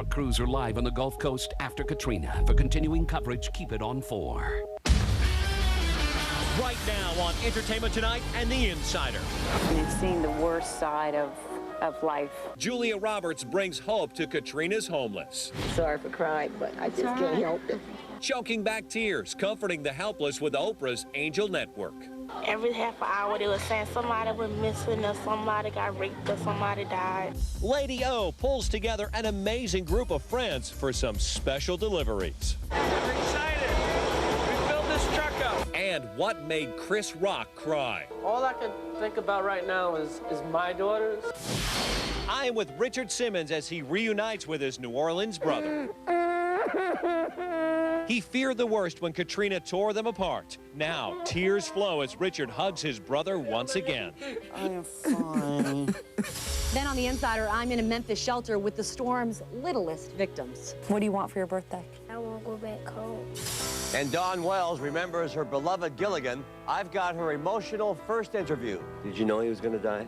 Our crews are live on the Gulf Coast after Katrina. For continuing coverage, keep it on 4. Right now on Entertainment Tonight and The Insider. We've seen the worst side of life. Julia Roberts brings hope to Katrina's homeless. Sorry for crying, but I just can't help it. Choking back tears, comforting the helpless with Oprah's Angel Network. Every half an hour they were saying somebody was missing or somebody got raped or somebody died. Lady O pulls together an amazing group of friends for some special deliveries. We're excited. We filled this truck up. And what made Chris Rock cry. All I can think about right now is my daughters. I am with Richard Simmons as he reunites with his New Orleans brother. He feared the worst when Katrina tore them apart. Now, tears flow as Richard hugs his brother once again. I am fine. Then on The Insider, I'm in a Memphis shelter with the storm's littlest victims. What do you want for your birthday? I won't go back home. And Dawn Wells remembers her beloved Gilligan. I've got her emotional first interview. Did you know he was going to die?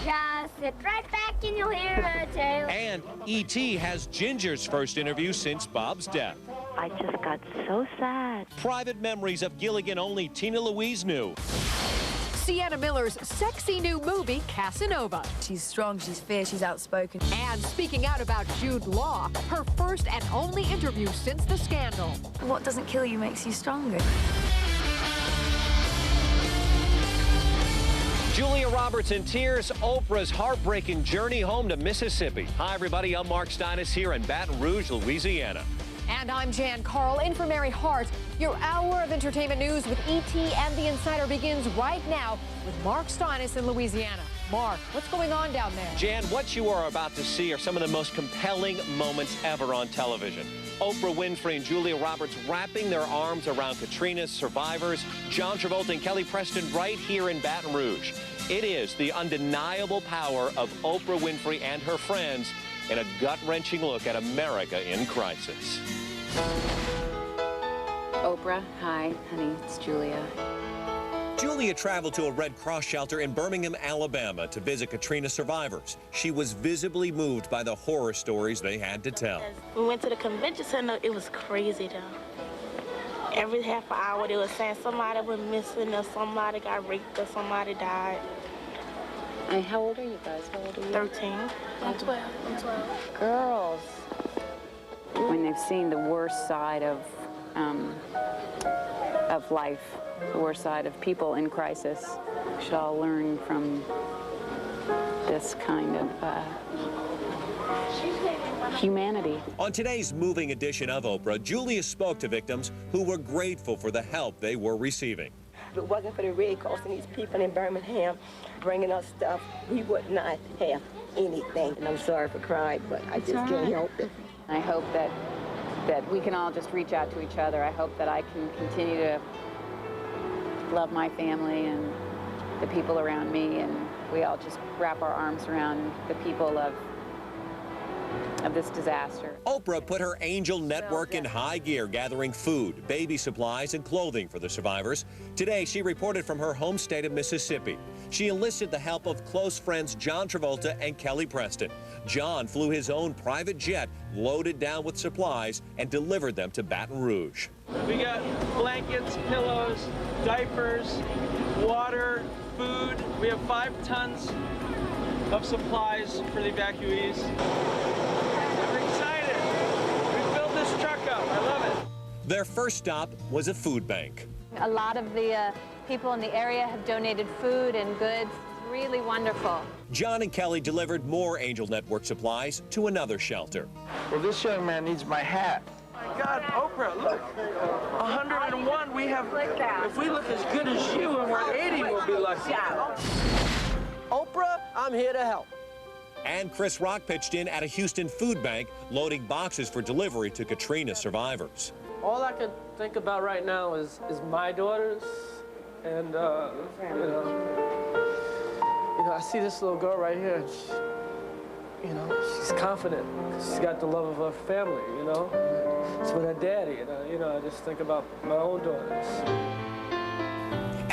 Just sit right back and you'll hear a tale. And E.T. has Ginger's first interview since Bob's death. I just got so sad. Private memories of Gilligan only Tina Louise knew. Sienna Miller's sexy new movie, Casanova. She's strong, she's fierce, she's outspoken. And speaking out about Jude Law, her first and only interview since the scandal. What doesn't kill you makes you stronger. Julia Roberts in tears, Oprah's heartbreaking journey home to Mississippi. Hi, everybody. I'm Mark Steinis here in Baton Rouge, Louisiana. And I'm Jan Carl, in for Mary Hart. Your hour of entertainment news with E.T. and The Insider begins right now with Mark Steinis in Louisiana. Mark, what's going on down there? Jan, what you are about to see are some of the most compelling moments ever on television. Oprah Winfrey and Julia Roberts wrapping their arms around Katrina's survivors, John Travolta and Kelly Preston right here in Baton Rouge. It is the undeniable power of Oprah Winfrey and her friends in a gut-wrenching look at America in crisis. Oprah, hi, honey, it's Julia. Julia traveled to a Red Cross shelter in Birmingham, Alabama to visit Katrina survivors. She was visibly moved by the horror stories they had to tell. We went to the convention center. It was crazy, though. Every half an hour they were saying somebody was missing or somebody got raped or somebody died. And how old are you guys? How old are you? 13. I'm 12. I'm 12. Girls. When they've seen the worst side of life, the worst side of people in crisis, we should all learn from this kind of humanity. On today's moving edition of Oprah, Julia spoke to victims who were grateful for the help they were receiving. If it wasn't for the Red Cross and these people in Birmingham bringing us stuff, we would not have anything. And I'm sorry for crying, but I just can't help it. I hope that we can all just reach out to each other. I hope that I can continue to love my family and the people around me, and we all just wrap our arms around the people of this disaster. Oprah put her Angel Network in high gear, gathering food, baby supplies, and clothing for the survivors. Today, she reported from her home state of Mississippi. She enlisted the help of close friends John Travolta and Kelly Preston. John flew his own private jet, loaded down with supplies, and delivered them to Baton Rouge. We got blankets, pillows, diapers, water, food. We have 5 tons of supplies for the evacuees. We're excited. We filled this truck up. I love it. Their first stop was a food bank. A lot of the people in the area have donated food and goods. It's really wonderful. John and Kelly delivered more Angel Network supplies to another shelter. Well, this young man needs my hat. My God, Oprah, look. 101, we have, if we look as good as you and we're 80, we'll be lucky. Oprah, I'm here to help. And Chris Rock pitched in at a Houston food bank, loading boxes for delivery to Katrina survivors. All I can think about right now is my daughters, and you know, I see this little girl right here. And she's confident. She's got the love of her family. It's with her daddy. And, I just think about my own daughters.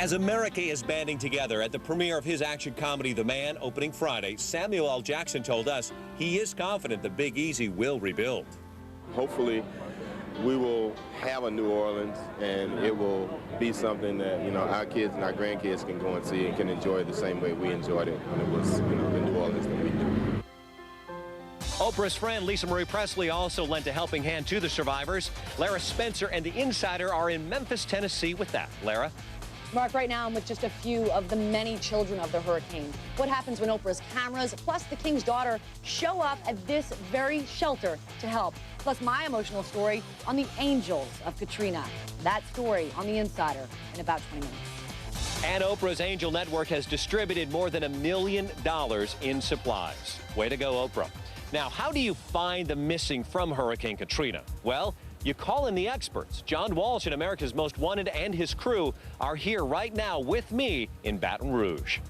As America is banding together at the premiere of his action comedy, The Man, opening Friday, Samuel L. Jackson told us he is confident the Big Easy will rebuild. Hopefully, we will have a New Orleans, and it will be something that, you know, our kids and our grandkids can go and see and can enjoy the same way we enjoyed it when it was, you know, the New Orleans that we knew. Oprah's friend Lisa Marie Presley also lent a helping hand to the survivors. Lara Spencer and The Insider are in Memphis, Tennessee with that. Lara? Mark, right now I'm with just a few of the many children of the hurricane. What happens when Oprah's cameras, plus the King's daughter, show up at this very shelter to help? Plus my emotional story on the angels of Katrina. That story on The Insider in about 20 minutes. And Oprah's Angel Network has distributed more than $1 million in supplies. Way to go, Oprah. Now, how do you find the missing from Hurricane Katrina? Well, you call in the experts. John Walsh and America's Most Wanted and his crew are here right now with me in Baton Rouge.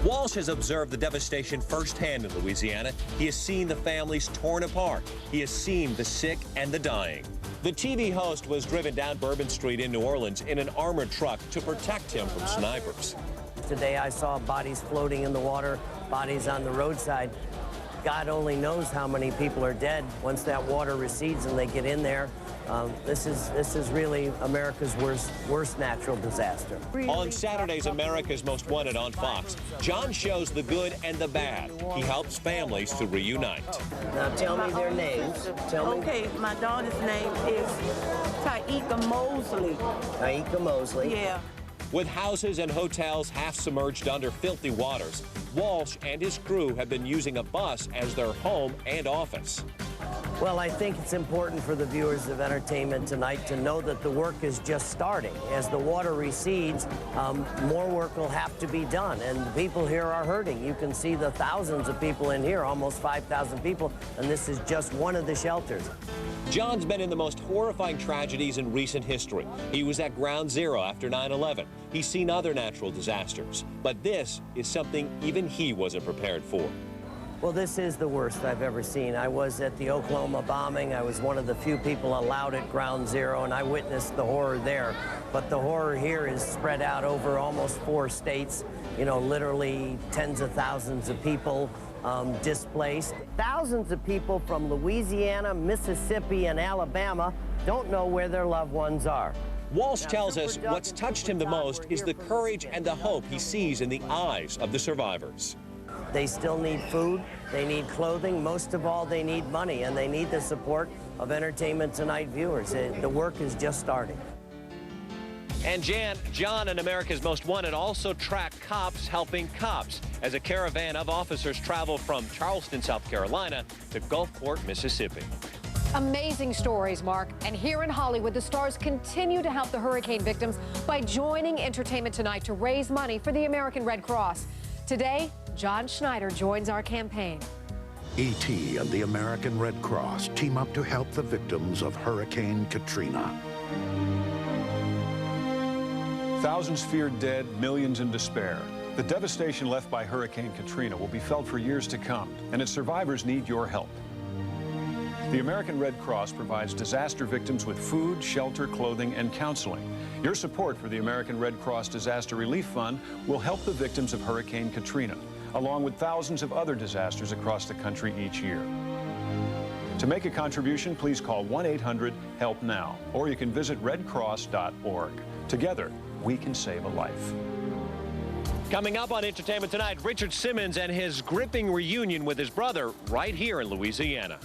Walsh has observed the devastation firsthand in Louisiana. He has seen the families torn apart. He has seen the sick and the dying. The TV host was driven down Bourbon Street in New Orleans in an armored truck to protect him from snipers. Today I saw bodies floating in the water, bodies on the roadside. God only knows how many people are dead once that water recedes and they get in there. This is really America's worst natural disaster. On Saturday's America's Most Wanted on Fox, John shows the good and the bad. He helps families to reunite. Now tell me their names. Okay, my daughter's name is Taika Mosley. Taika Mosley. Yeah. With houses and hotels half submerged under filthy waters, Walsh and his crew have been using a bus as their home and office. Well, I think it's important for the viewers of Entertainment Tonight to know that the work is just starting. As the water recedes, more work will have to be done, and the people here are hurting. You can see the thousands of people in here, almost 5,000 people, and this is just one of the shelters. John's been in the most horrifying tragedies in recent history. He was at ground zero after 9/11. He's seen other natural disasters, but this is something even he wasn't prepared for. Well, this is the worst I've ever seen. I was at the Oklahoma bombing. I was one of the few people allowed at ground zero, and I witnessed the horror there. But the horror here is spread out over almost 4 states, you know, literally tens of thousands of people displaced. Thousands of people from Louisiana, Mississippi, and Alabama don't know where their loved ones are. Walsh tells us what's touched him the most is the courage and the hope he sees in the eyes of the survivors. They still need food, they need clothing, most of all, they need money, and they need the support of Entertainment Tonight viewers. The work is just starting. And John and America's Most Wanted also track cops helping cops as a caravan of officers travel from Charleston, South Carolina to Gulfport, Mississippi. Amazing stories, Mark. And here in Hollywood, the stars continue to help the hurricane victims by joining Entertainment Tonight to raise money for the American Red Cross. Today, John Schneider joins our campaign. E.T. and the American Red Cross team up to help the victims of Hurricane Katrina. Thousands feared dead, millions in despair. The devastation left by Hurricane Katrina will be felt for years to come, and its survivors need your help. The American Red Cross provides disaster victims with food, shelter, clothing, and counseling. Your support for the American Red Cross Disaster Relief Fund will help the victims of Hurricane Katrina, along with thousands of other disasters across the country each year. To make a contribution, please call 1-800-HELP-NOW, or you can visit redcross.org. Together, we can save a life. Coming up on Entertainment Tonight, Richard Simmons and his gripping reunion with his brother right here in Louisiana.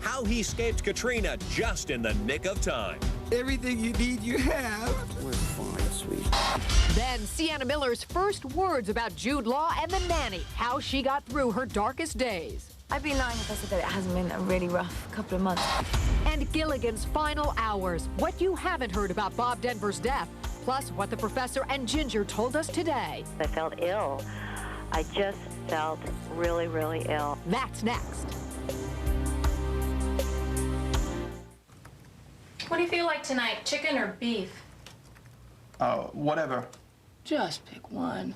How he escaped Katrina just in the nick of time. Everything you need, you have. We're fine, sweet. Then Sienna Miller's first words about Jude Law and the nanny, how she got through her darkest days. I'd be lying if I said that it hasn't been a really rough couple of months. And Gilligan's final hours, what you haven't heard about Bob Denver's death, plus what the professor and Ginger told us today. I felt ill. I just felt really, really ill. That's next. What do you feel like tonight, chicken or beef? Whatever. Just pick one.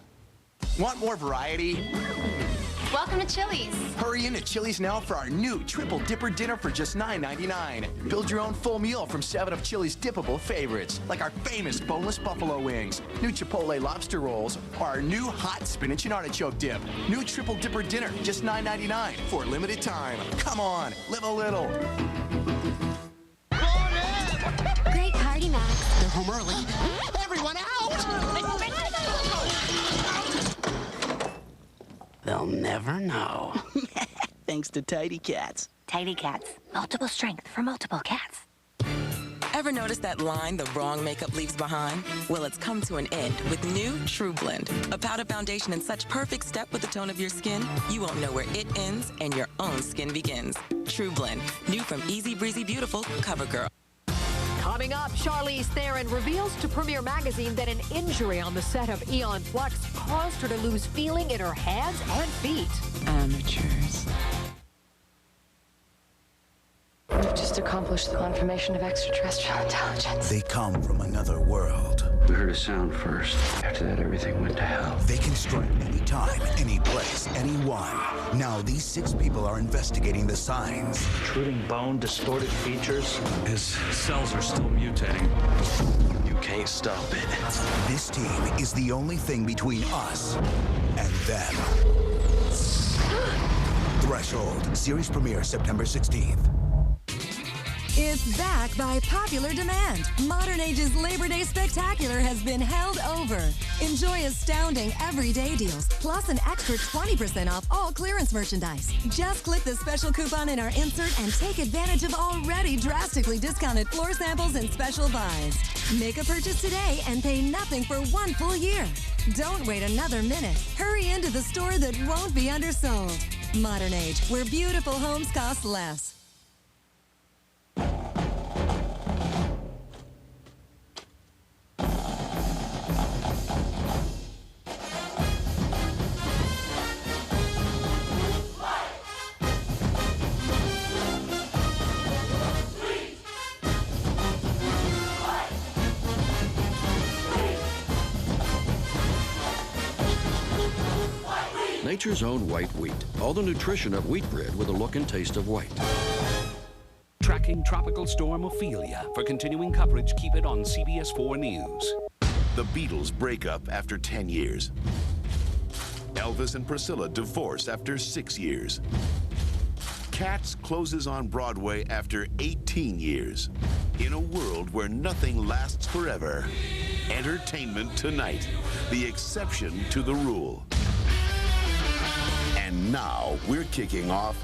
Want more variety? Welcome to Chili's. Hurry into Chili's now for our new Triple Dipper dinner for just $9.99. Build your own full meal from 7 of Chili's dippable favorites, like our famous boneless buffalo wings, new Chipotle lobster rolls, or our new hot spinach and artichoke dip. New Triple Dipper dinner, just $9.99 for a limited time. Come on, live a little. Great party, Max. They're home early. Everyone out! They'll never know. Thanks to Tidy Cats. Tidy Cats. Multiple strength for multiple cats. Ever notice that line the wrong makeup leaves behind? Well, it's come to an end with new True Blend. A powder foundation in such perfect step with the tone of your skin, you won't know where it ends and your own skin begins. True Blend. New from Easy Breezy Beautiful CoverGirl. Coming up, Charlize Theron reveals to Premiere Magazine that an injury on the set of Aeon Flux caused her to lose feeling in her hands and feet. Amateurs. We've just accomplished the confirmation of extraterrestrial intelligence. They come from another world. We heard a sound first. After that, everything went to hell. They can strike anytime, any place, anyone. Now, these 6 people are investigating the signs. Protruding bone, distorted features. His cells are still mutating. You can't stop it. This team is the only thing between us and them. Threshold. Series premiere September 16th. It's back by popular demand. Modern Age's Labor Day Spectacular has been held over. Enjoy astounding everyday deals, plus an extra 20% off all clearance merchandise. Just click the special coupon in our insert and take advantage of already drastically discounted floor samples and special buys. Make a purchase today and pay nothing for 1 full year. Don't wait another minute. Hurry into the store that won't be undersold. Modern Age, where beautiful homes cost less. Nature's own white wheat. All the nutrition of wheat bread with a look and taste of white. Tracking Tropical Storm Ophelia. For continuing coverage, keep it on CBS 4 News. The Beatles break up after 10 years. Elvis and Priscilla divorce after 6 years. Cats closes on Broadway after 18 years. In a world where nothing lasts forever, Entertainment Tonight, the exception to the rule. And now we're kicking off